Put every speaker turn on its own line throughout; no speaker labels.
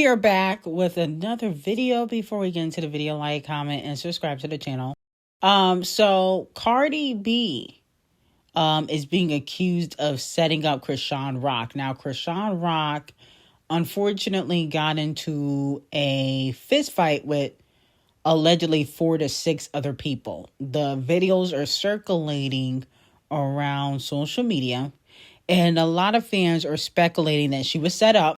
are back with another video. Before we get into the video, like, comment, and subscribe to the channel. So Cardi B is being accused of setting up Chrisean Rock. Now, Chrisean Rock unfortunately got into a fist fight with allegedly 4 to 6 other people. The videos are circulating around social media, and a lot of fans are speculating that she was set up.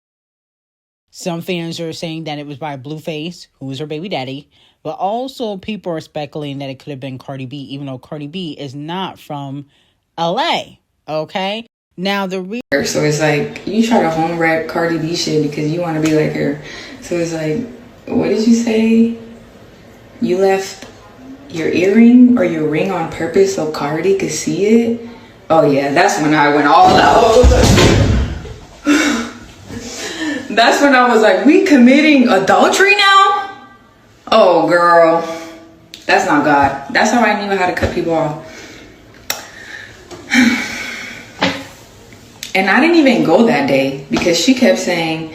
Some fans are saying that it was by Blueface, who is her baby daddy. But also people are speculating that it could have been Cardi B, even though Cardi B is not from LA. Okay? Now, so
it's like, you try to home rap Cardi B shit because you want to be like her. So it's like, what did you say? You left your earring or your ring on purpose so Cardi could see it? Oh yeah, that's when I went all out. That's when I was like, we committing adultery now? Oh, girl. That's not God. That's how I knew how to cut people off. And I didn't even go that day because she kept saying,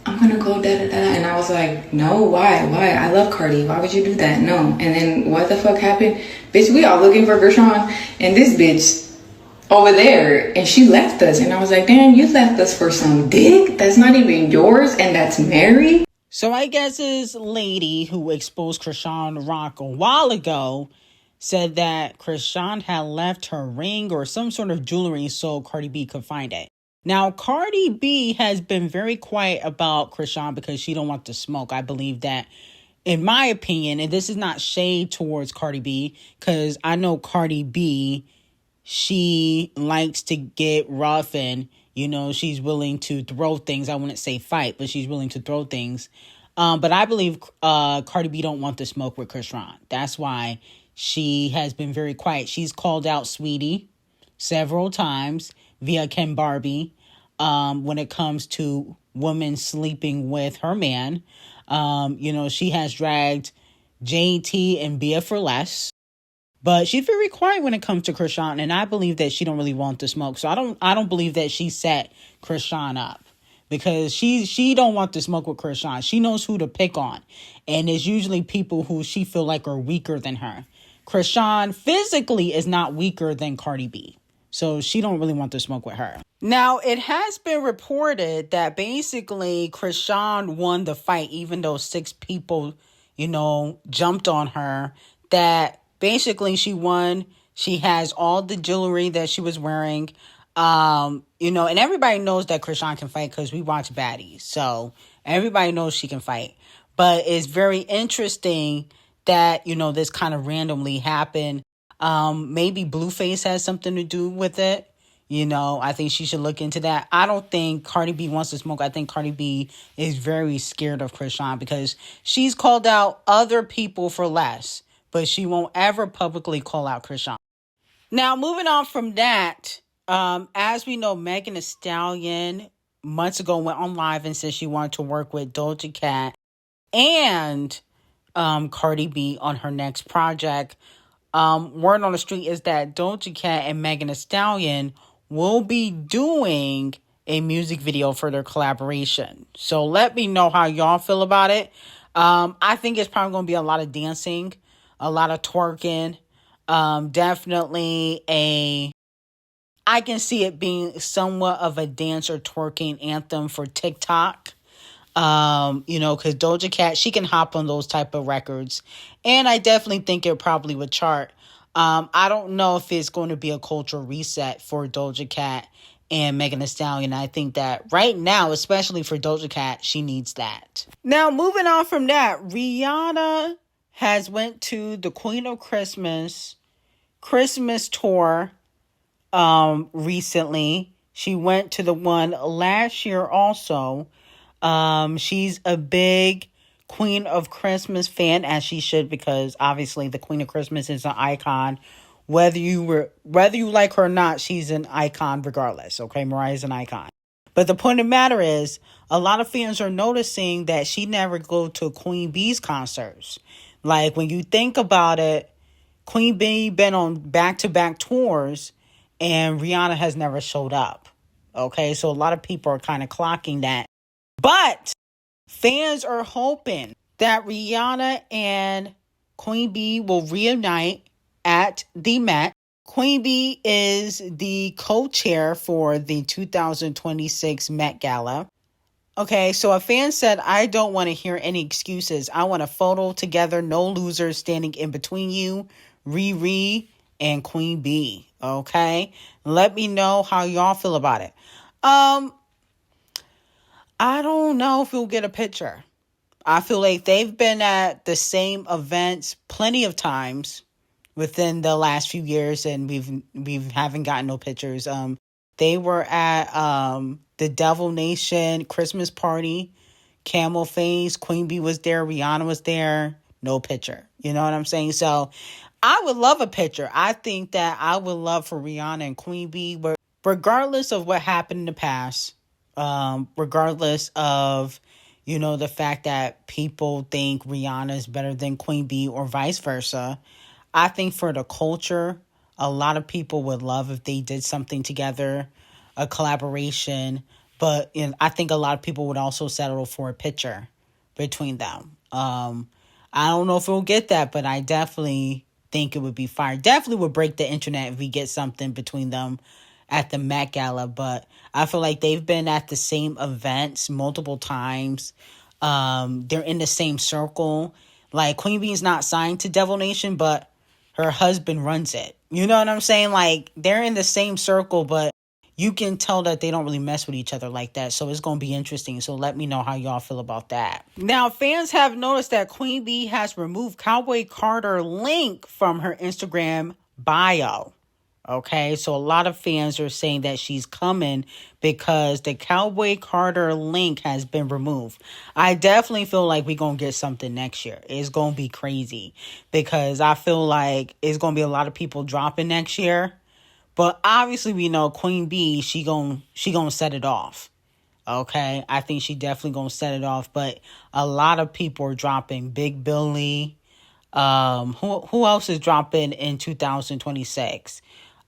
I'm going to go da-da-da. And I was like, no, why? I love Cardi. Why would you do that? No. And then what the fuck happened? Bitch, we all looking for Chrisean. And this bitch over there, and she left us, and I was like, damn, you left us for some dick that's not even yours, and that's Mary.
So I guess this lady who exposed Chrisean Rock a while ago said that Chrisean had left her ring or some sort of jewelry so Cardi B could find it. Now, Cardi B has been very quiet about Chrisean because she don't want to smoke. I believe that, in my opinion, and this is not shade towards Cardi B, because I know Cardi B, she likes to get rough and, you know, she's willing to throw things. I wouldn't say fight, but she's willing to throw things. But I believe Cardi B don't want to smoke with Chrisean. That's why she has been very quiet. She's called out Sweetie several times via Ken Barbie when it comes to women sleeping with her man. You know, she has dragged JT and Bia for less. But she's very quiet when it comes to Chrisean, and I believe that she don't really want to smoke. So I don't believe that she set Chrisean up because she don't want to smoke with Chrisean. She knows who to pick on, and it's usually people who she feel like are weaker than her. Chrisean physically is not weaker than Cardi B, so she don't really want to smoke with her. Now, it has been reported that basically Chrisean won the fight, even though 6 people, you know, jumped on her. That basically she won. She has all the jewelry that she was wearing. You know, and everybody knows that Chrisean can fight because we watch Baddies. So everybody knows she can fight. But it's very interesting that, you know, this kind of randomly happened. Maybe Blueface has something to do with it. You know, I think she should look into that. I don't think Cardi B wants to smoke. I think Cardi B is very scared of Chrisean because she's called out other people for less, but she won't ever publicly call out Chrisean. Now, moving on from that, as we know, Megan Thee Stallion months ago went on live and said she wanted to work with D0JA and Cardi B on her next project. Word on the street is that D0JA and Megan Thee Stallion will be doing a music video for their collaboration. So let me know how y'all feel about it. I think it's probably going to be a lot of dancing, a lot of twerking. Definitely I can see it being somewhat of a dance or twerking anthem for TikTok. You know, because D0JA, she can hop on those type of records. And I definitely think it probably would chart. I don't know if it's going to be a cultural reset for D0JA and Megan Thee Stallion. I think that right now, especially for D0JA, she needs that. Now, moving on from that, Rihanna has went to the Queen of Christmas tour recently. She went to the one last year also. She's a big Queen of Christmas fan, as she should, because obviously the Queen of Christmas is an icon. Whether you like her or not, she's an icon regardless. Okay, Mariah's an icon. But the point of the matter is, a lot of fans are noticing that she never go to Queen B's concerts. Like, when you think about it, Queen Bee been on back-to-back tours, and Rihanna has never showed up. Okay, so a lot of people are kind of clocking that. But Fans are hoping that Rihanna and Queen Bee will reunite at the Met. Queen Bee is the co-chair for the 2026 Met Gala. Okay, so a fan said, I don't want to hear any excuses. I want a photo together, no losers standing in between you, Riri and Queen Bee. Okay, let me know how y'all feel about it. I don't know if we'll get a picture. I feel like they've been at the same events plenty of times within the last few years, and we haven't gotten no pictures. They were at the Devil Nation Christmas party, Camel Face, Queen Bee was there, Rihanna was there, no picture. You know what I'm saying? So I would love a picture. I think that I would love for Rihanna and Queen Bee, regardless of what happened in the past, regardless of, the fact that people think Rihanna is better than Queen Bee or vice versa. I think for the culture, a lot of people would love if they did something together, a collaboration. But I think a lot of people would also settle for a picture between them. I don't know if we'll get that, but I definitely think it would be fire. Definitely would break the internet if we get something between them at the Met Gala. But I feel like they've been at the same events multiple times. They're in the same circle. Like, Queen Bee's not signed to Devil Nation, but her husband runs it. You know what I'm saying? Like, they're in the same circle, but you can tell that they don't really mess with each other like that. So it's going to be interesting. So let me know how y'all feel about that. Now, fans have noticed that Queen Bee has removed Cowboy Carter link from her Instagram bio. Okay, so a lot of fans are saying that she's coming because the Cowboy Carter link has been removed. I definitely feel like we're going to get something next year. It's going to be crazy because I feel like it's going to be a lot of people dropping next year. But obviously we know Queen Bee, she gonna set it off. Okay, I think she definitely gonna set it off. But a lot of people are dropping. Big Billy. Who else is dropping in 2026?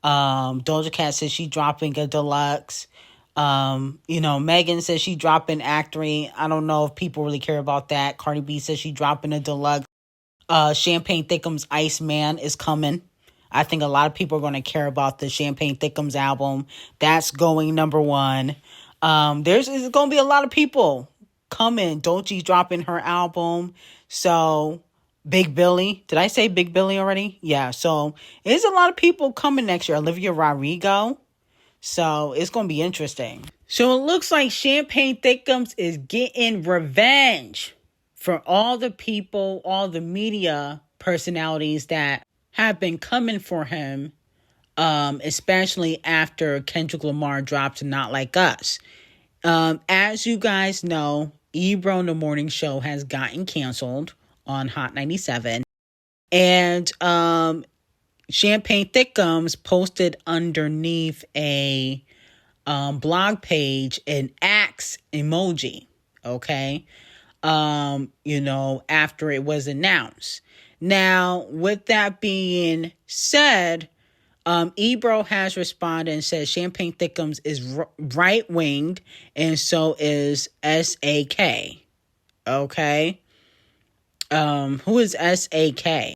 Doja Cat says she dropping a deluxe. Megan says she dropping Act 3. I don't know if people really care about that. Cardi B says she dropping a deluxe. Champagne Thickums Iceman is coming. I think a lot of people are going to care about the Champagne Thickums album. That's going number 1. There's going to be a lot of people coming. DoJa's dropping her album. So, Big Billy. Did I say Big Billy already? Yeah. So, there's a lot of people coming next year. Olivia Rodrigo. So, it's going to be interesting. So, it looks like Champagne Thickums is getting revenge for all the people, all the media personalities that have been coming for him, especially after Kendrick Lamar dropped Not Like Us. As you guys know, Ebro in the Morning Show has gotten canceled on Hot 97. And Champagne Thickums posted underneath a blog page an axe emoji, okay? After it was announced. Now, with that being said, Ebro has responded and said Champagne Thickums is right-winged, and so is SAK. Okay? Who is SAK?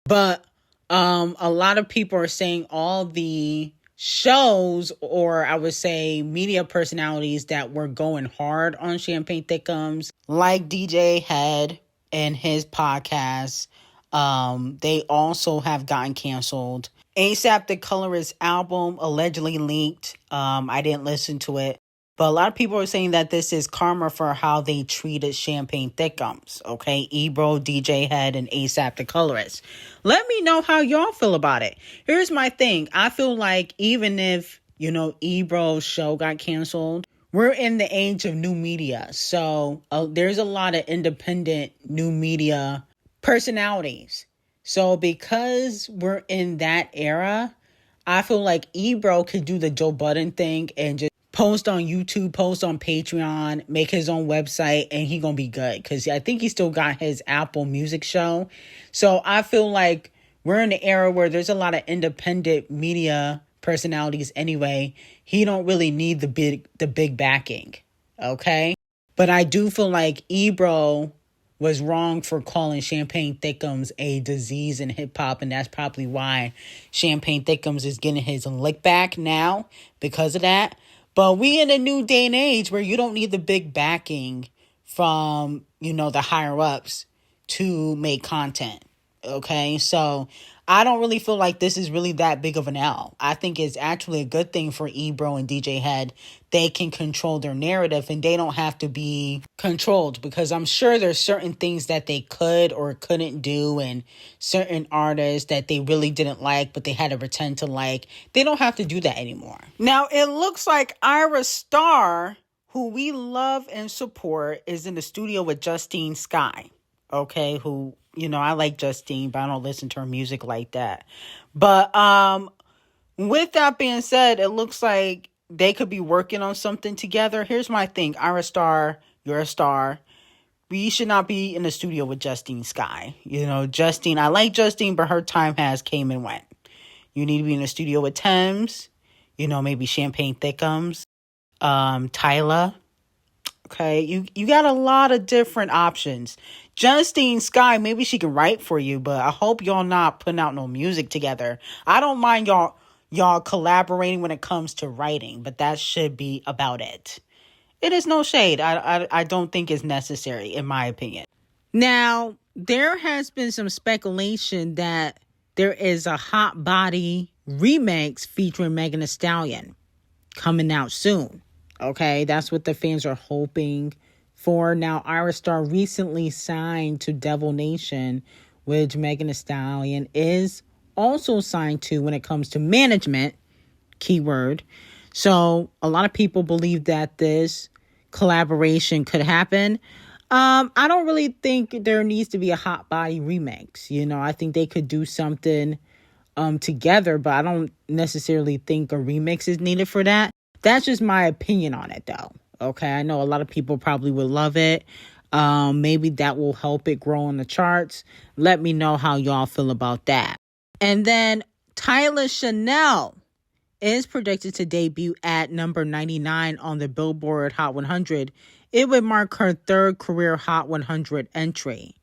But a lot of people are saying all the shows, or I would say media personalities that were going hard on Champagne Thickums, like DJ Head and his podcast, they also have gotten canceled. ASAP the Colorist album allegedly leaked. I didn't listen to it. But a lot of people are saying that this is karma for how they treated Champagne Thickums. Okay, Ebro, DJ Head, and ASAP the Colorist. Let me know how y'all feel about it. Here's my thing. I feel like even if, Ebro's show got canceled, we're in the age of new media. So there's a lot of independent new media personalities. So because we're in that era, I feel like Ebro could do the Joe Budden thing and just post on YouTube, post on Patreon, make his own website, and he gonna be good. Because I think he still got his Apple Music show. So I feel like we're in an era where there's a lot of independent media personalities anyway. He don't really need the big backing. Okay? But I do feel like Ebro was wrong for calling Champagne Thickums a disease in hip hop, and that's probably why Champagne Thickums is getting his lick back now because of that. But we in a new day and age where you don't need the big backing from, the higher ups to make content. Okay, so I don't really feel like this is really that big of an L. I think it's actually a good thing for Ebro and DJ Head. They can control their narrative and they don't have to be controlled, because I'm sure there's certain things that they could or couldn't do, and certain artists that they really didn't like but they had to pretend to like. They don't have to do that anymore. Now, it looks like Ayra Starr, who we love and support, is in the studio with Justine Skye. Okay, who, I like Justine, but I don't listen to her music like that. But with that being said, it looks like they could be working on something together. Here's my thing. Ayra Starr, you're a star. We should not be in the studio with Justine Skye. Justine, I like Justine, but her time has came and went. You need to be in the studio with Thames, maybe Champagne Thickums, Tyla. Okay, you got a lot of different options. Justine Skye, maybe she can write for you, but I hope y'all not putting out no music together. I don't mind y'all collaborating when it comes to writing, but that should be about it. It is no shade. I don't think it's necessary, in my opinion. Now, there has been some speculation that there is a Hot Body remix featuring Megan Thee Stallion coming out soon. Okay, that's what the fans are hoping for. Now, Ayra Starr recently signed to Devil Nation, which Megan Thee Stallion is also signed to when it comes to management, keyword. So a lot of people believe that this collaboration could happen. I don't really think there needs to be a Hot Body remix. I think they could do something together, but I don't necessarily think a remix is needed for that. That's just my opinion on it, though. Okay, I know a lot of people probably would love it. Maybe that will help it grow on the charts. Let me know how y'all feel about that. And then Tyla Chanel is predicted to debut at number 99 on the Billboard Hot 100. It would mark her third career Hot 100 entry.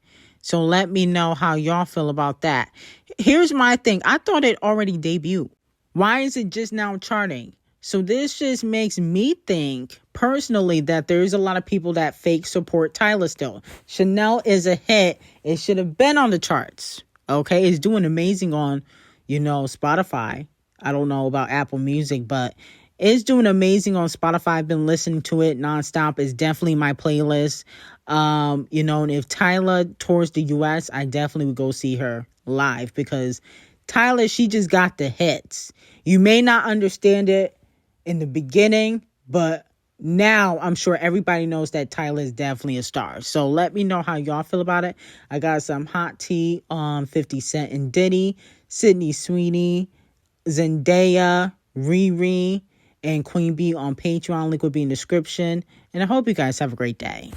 So let me know how y'all feel about that. Here's my thing. I thought it already debuted. Why is it just now charting? So this just makes me think personally that there's a lot of people that fake support Tyla still. Chanel is a hit. It should have been on the charts. Okay, it's doing amazing on, Spotify. I don't know about Apple Music, but it's doing amazing on Spotify. I've been listening to it nonstop. It's definitely my playlist. And if Tyla tours the US, I definitely would go see her live, because Tyla, she just got the hits. You may not understand it in the beginning, but now I'm sure everybody knows that Tyla is definitely a star. So let me know how y'all feel about it. I got some hot tea on 50 Cent and Diddy, Sydney Sweeney, Zendaya, Riri, and Queen Bee on Patreon. Link will be in the description. And I hope you guys have a great day.